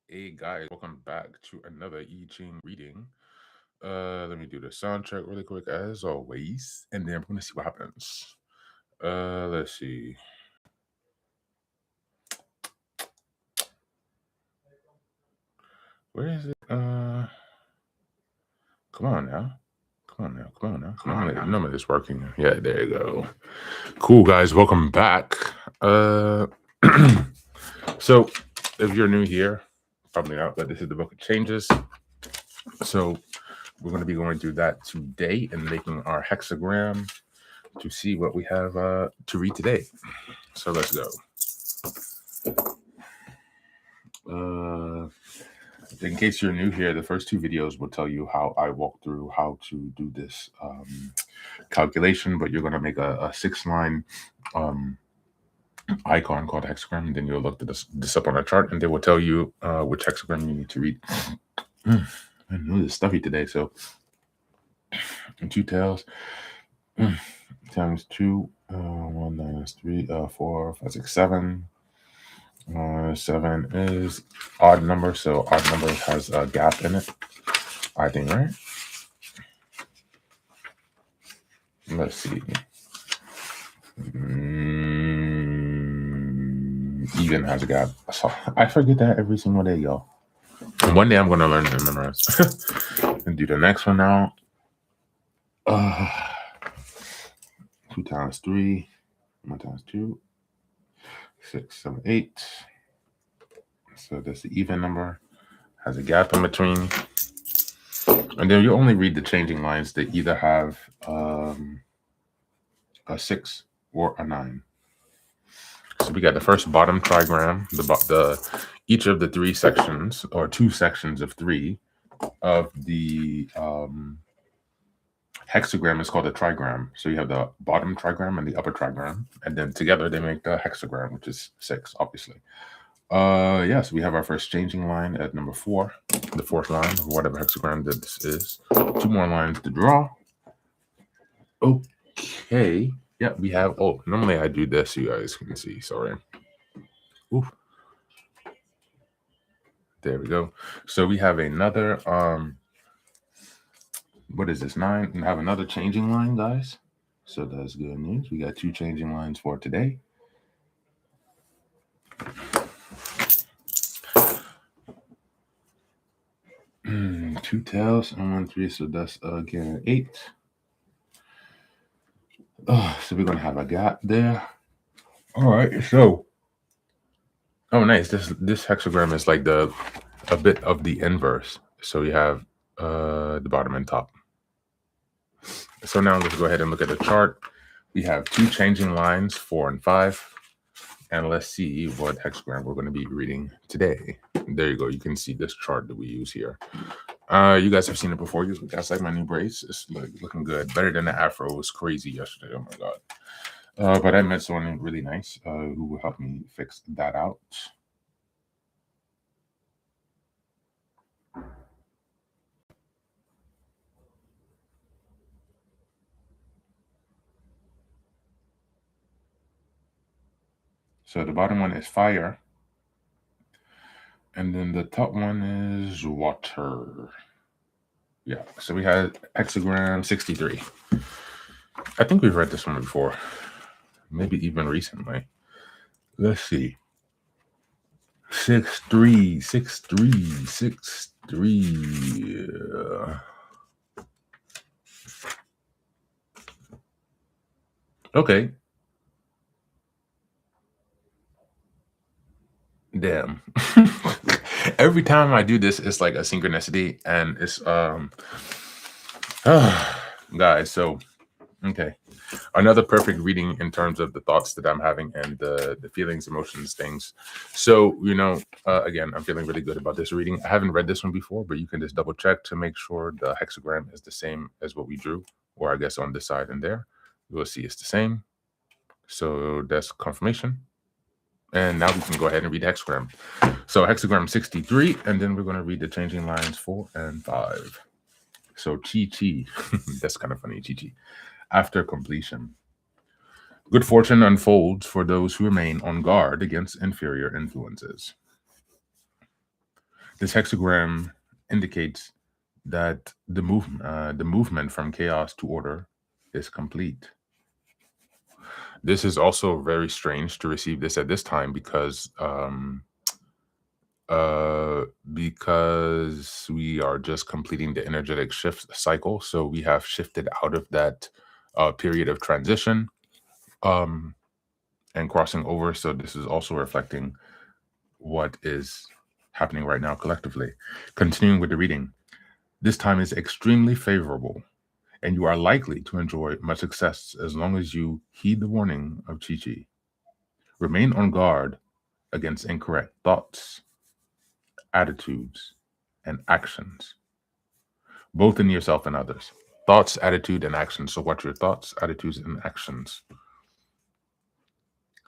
Hey guys, welcome back to another Ching reading. Let me do the sound check really quick as always, and then we're gonna see what happens. Let's see. Where is it? Come on now. None of this working. Yeah, there you go. Cool guys, welcome back. So if you're new here, probably not, but this is the book of changes. So we're going to be going through that today and making our hexagram to see what we have to read today. So let's go. In case you're new here, the first two videos will tell you how I walk through how to do this calculation, but you're going to make a 6-line icon called hexagram, and then you'll look this up on a chart, and they will tell you which hexagram you need to read. I know this stuffy today, so 2 tails times 2, 1 minus 3, 4, 5, 6, 7. 7 is odd number, so odd number has a gap in it, I think, right? Let's see. Even has a gap. So I forget that every single day, y'all. One day I'm going to learn to memorize. And do the next one now. 2 times 3, 1 times 2, 6, 7, 8. So that's the even number. Has a gap in between. And then you only read the changing lines that either have a 6 or a 9. So we got the first bottom trigram, each of the 3 sections or 2 sections of 3 of the hexagram is called a trigram. So you have the bottom trigram and the upper trigram, and then together they make the hexagram, which is 6, obviously. So we have our first changing line at number 4, the 4th line of whatever hexagram that this is. 2 more lines to draw. Okay. Yeah, we have, normally I do this, you guys can see, sorry. Oof. There we go. So we have another, what is this, 9? We have another changing line, guys. So that's good news. We got 2 changing lines for today. Two tails and 1 3, so that's again 8. So we're gonna have a gap there. All right, so nice. This hexagram is like a bit of the inverse. So we have the bottom and top. So now let's go ahead and look at the chart. We have 2 changing lines, 4 and 5. And let's see what hexagram we're going to be reading today. There you go. You can see this chart that we use here. You guys have seen it before. You guys like my new braids? It's looking good. Better than the afro. It was crazy yesterday. Oh my God. But I met someone really nice who will help me fix that out. So the bottom one is fire. And then the top one is water. Yeah, so we had hexagram 63. I think we've read this one before. Maybe even recently. Let's see. 6 3 6 3 6 3. Okay. Damn. Every time I do this, it's like a synchronicity, and it's guys. So okay, another perfect reading in terms of the thoughts that I'm having and the feelings, emotions, things. So again, I'm feeling really good about this reading. I haven't read this one before, but you can just double check to make sure the hexagram is the same as what we drew, or I guess on this side and there, you will see it's the same. So that's confirmation. And now we can go ahead and read the hexagram. So hexagram 63, and then we're going to read the changing lines 4 and 5. So chi. That's kind of funny, chi. After completion. Good fortune unfolds for those who remain on guard against inferior influences. This hexagram indicates that the movement from chaos to order is complete. This is also very strange to receive this at this time because we are just completing the energetic shift cycle. So we have shifted out of that period of transition and crossing over. So this is also reflecting what is happening right now collectively. Continuing with the reading, this time is extremely favorable, and you are likely to enjoy much success as long as you heed the warning of Chi-Chi. Remain on guard against incorrect thoughts, attitudes, and actions, both in yourself and others. Thoughts, attitude, and actions. So watch your thoughts, attitudes, and actions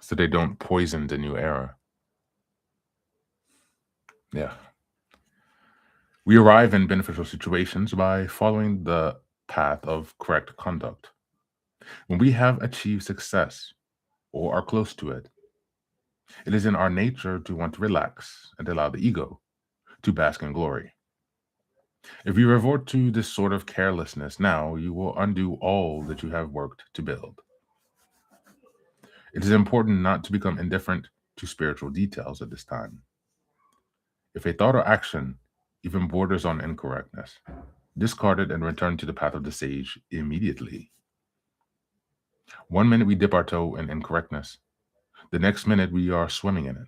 so they don't poison the new era. Yeah. We arrive in beneficial situations by following the path of correct conduct. When we have achieved success or are close to it, it is in our nature to want to relax and allow the ego to bask in glory. If you revert to this sort of carelessness now, you will undo all that you have worked to build. It is important not to become indifferent to spiritual details at this time. If a thought or action even borders on incorrectness, discard it and return to the path of the sage immediately. 1 minute we dip our toe in incorrectness, the next minute we are swimming in it,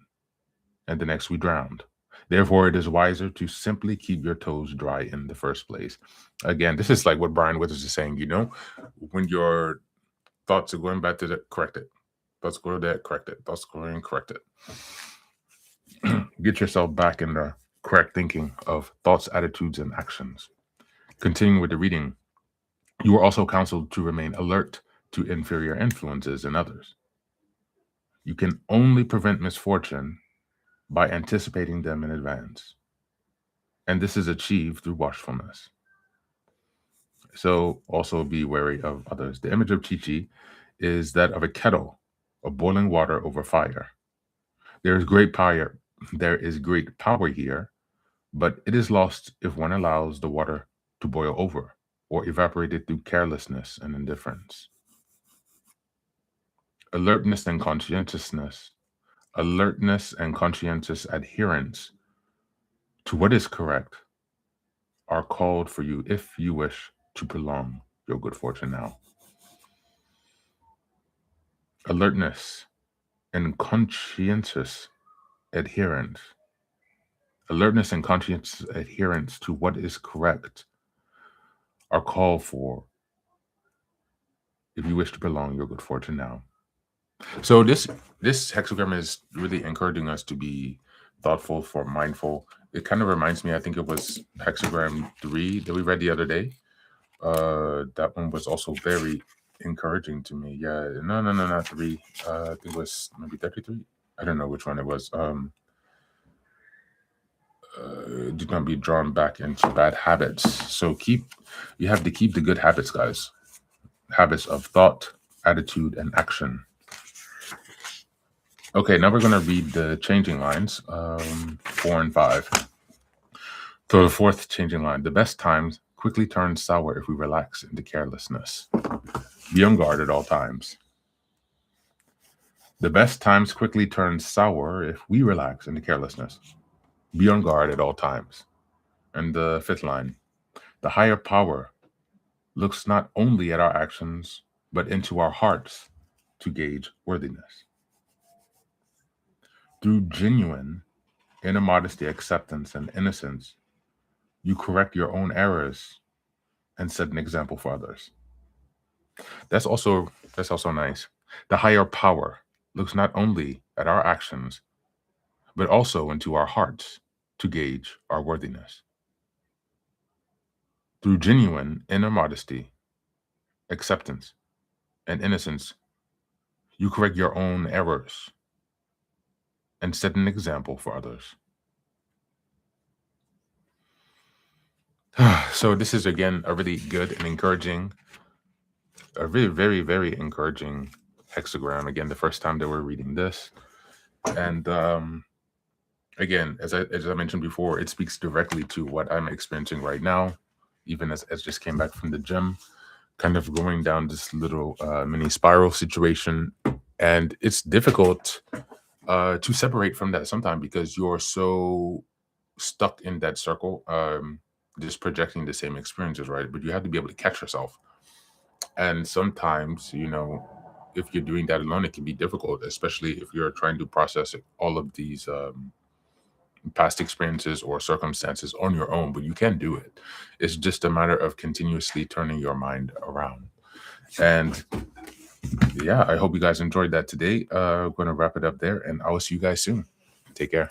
and the next we drowned. Therefore, it is wiser to simply keep your toes dry in the first place. Again, this is like what Brian Withers is saying, when your thoughts are going back to the correct it. Thoughts go there, correct it. Thoughts going, correct it. Get yourself back in the correct thinking of thoughts, attitudes, and actions. Continuing with the reading, you are also counseled to remain alert to inferior influences in others. You can only prevent misfortune by anticipating them in advance. And this is achieved through watchfulness. So also be wary of others. The image of Chi-Chi is that of a kettle of boiling water over fire. There is great power here, but it is lost if one allows the water to boil over or evaporate it through carelessness and indifference. Alertness and conscientiousness. Alertness and conscientious adherence to what is correct are called for you if you wish to prolong your good fortune now. Alertness and conscientious adherence. Alertness and conscientious adherence to what is correct are called for if you wish to prolong your good fortune now. So this hexagram is really encouraging us to be thoughtful, for mindful. It kind of reminds me, I think it was hexagram 3 that we read the other day. That one was also very encouraging to me. Yeah, no, not 3. I think it was maybe 33. I don't know which one it was. Do not be drawn back into bad habits. So you have to keep the good habits, guys. Habits of thought, attitude, and action. Okay, now we're going to read the changing lines, 4 and 5. So the fourth changing line, the best times quickly turn sour if we relax into carelessness. Be on guard at all times. The best times quickly turn sour if we relax into carelessness. Be on guard at all times. And the fifth line, the higher power looks not only at our actions, but into our hearts to gauge worthiness. Through genuine inner modesty, acceptance, and innocence, you correct your own errors and set an example for others. That's also nice. The higher power looks not only at our actions, but also into our hearts to gauge our worthiness. Through genuine inner modesty, acceptance, and innocence, you correct your own errors and set an example for others. So this is, again, a really good and encouraging, a really very, very encouraging hexagram. Again, the first time that we're reading this. And again, as I mentioned before, it speaks directly to what I'm experiencing right now, even as just came back from the gym, kind of going down this little mini spiral situation. And it's difficult to separate from that sometimes because you're so stuck in that circle, just projecting the same experiences, right? But you have to be able to catch yourself. And sometimes, if you're doing that alone, it can be difficult, especially if you're trying to process all of these past experiences or circumstances on your own, but you can do it. It's just a matter of continuously turning your mind around. And yeah, I hope you guys enjoyed that today. I'm going to wrap it up there, and I will see you guys soon. Take care.